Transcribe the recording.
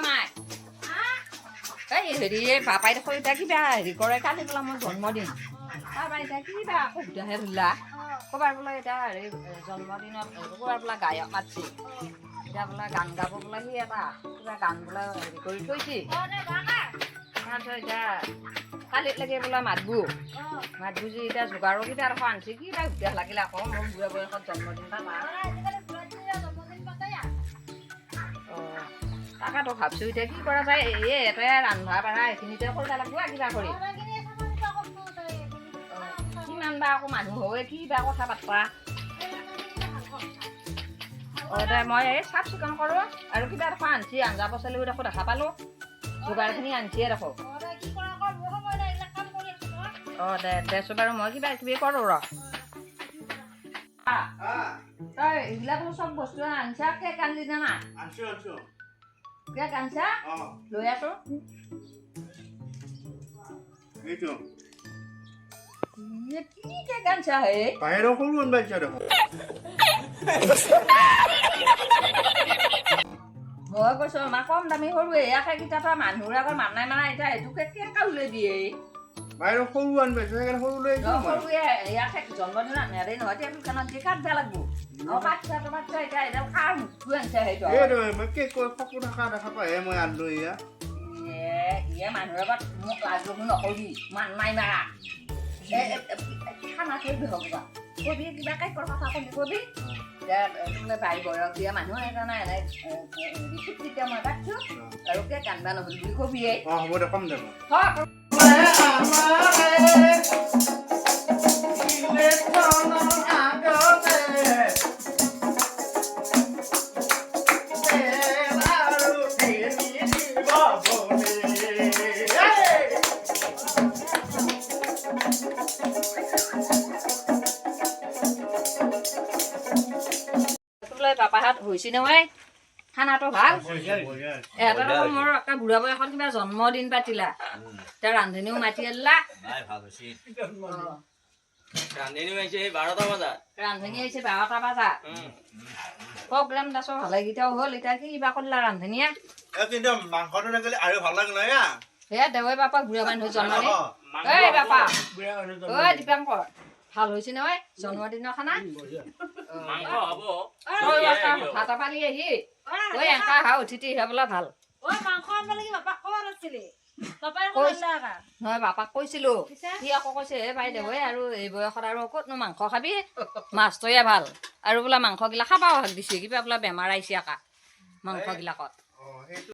মাই এই হেৰি পাপাই দেখোন এতিয়া কিবা হেৰি কৰে কালি বোলে মোৰ জন্মদিন পাপাই এতিয়া কিবা সুবিধাহে ধৰিলা ক'বাৰ বোলে এতিয়া হেৰি জন্মদিনত ক'বাৰ বোলে গায়ক মাতছি এতিয়া বোলে গান গাব বোলে সি এটা কিবা গান বোলে হেৰি কৰি থৈছি তাৰপিছত এতিয়া কালিত লাগে বোলে মাতবো যি এতিয়া যোগাৰো কিবা আৰু আনছি কিবা সুবিধা লাগিলে আকৌ মোৰ বুঢ়া বয়সত জন্মদিন এটা তাকেতো ভাবছো এতিয়া কি কৰা যায় এটাই ৰান্ধা বাঢ়া এইখিনিতে কৰিব লাগিব কিবা কৰি কিমান বা আকৌ মানুহ হয় কি বা কথা পাতবা দে মই এই চাফ চিকুণ কৰোঁ আৰু কিবা দেখো আনছি আঞ্জা পাচলিও দেখো দেখা পালোঁ যোগাৰখিনি আনছিয়ে দেখো দে দেচোন বাৰু মই কিবা কিবি কৰোঁ ৰ তই এইবিলাকো চব বস্তু আনছা কেক আনলি নে নাই কেক আনছা লৈ আছো কি কেক আনছা হে বাহিৰৰ সৰু আনবাইছা দেখোন মই কৈছো আমাৰ কম দামী সৰু এয়াকে কিতাপ মানুহৰ আগত মানাই মানা এতিয়া এইটোকে কেক উলিয়াই দিয়ে বাহিৰৰ সৰু আনবাইছা সেইকাৰণে সৰু লৈ সৰুৱে ইয়াকে জন্মদিনত নেৰে নহয় এতিয়া দোকানত দি কাটবা লাগব বাচ্ছা এতিয়া এডাল খাৰ মুঠু আনছে সেইটো মই কেক ফকু থকা দেখা পাইহে মই আনলো ইয়া ইয়ে মানুহৰ আগত মোক লাজ নকবি মানাই মাৰা খানা কৰিবি হ'ব কবি কিবা কেকৰ কথা কবি বোলে ভাই বয়স দিয়া মানুহ সেইকাৰণে এনে তেতিয়া মই পাতিছো আৰু কেক আনবা নহ'ল বুলি কবি হ'ব দে কম দে পাপাহাত হৈছে নহয় খানাটো ভাল এটা মোৰ একে বুঢ়া বয়সত কিবা জন্মদিন পাতিলা এতিয়া ৰান্ধনীও মাতি আনিলা ৰান্ধনী আহিছে 12টা বজাত প্ৰগ্ৰাম দাছো ভালেকেইটাও হ'ল এতিয়া কিবা কৰিলা ৰান্ধনীয়ে কিন্তু মাংসটো নাগলে আৰু ভাল লাগে নহয় সেয়া দেৱৈ বাপা বুঢ়া মানুহৰ জন্মদিন ঐ বাপা ঐ দীপাংকৰ ভাল হৈছে নহয় জন্মদিনৰ খানা ভাত পালি আহি ঐ এংকা হা উঠিতি বোলে ভাল নহয় বাপাক কৈছিলো সি আকৌ কৈছে হে বাইদেউ আৰু এই বয়সত আৰু ক'তনো মাংস খাবি মাছটোৱে ভাল আৰু বোলে মাংসগিলা খাবাও হাক দিছে কিবা বোলে বেমাৰ আহিছে আকা মাংসগিলাকত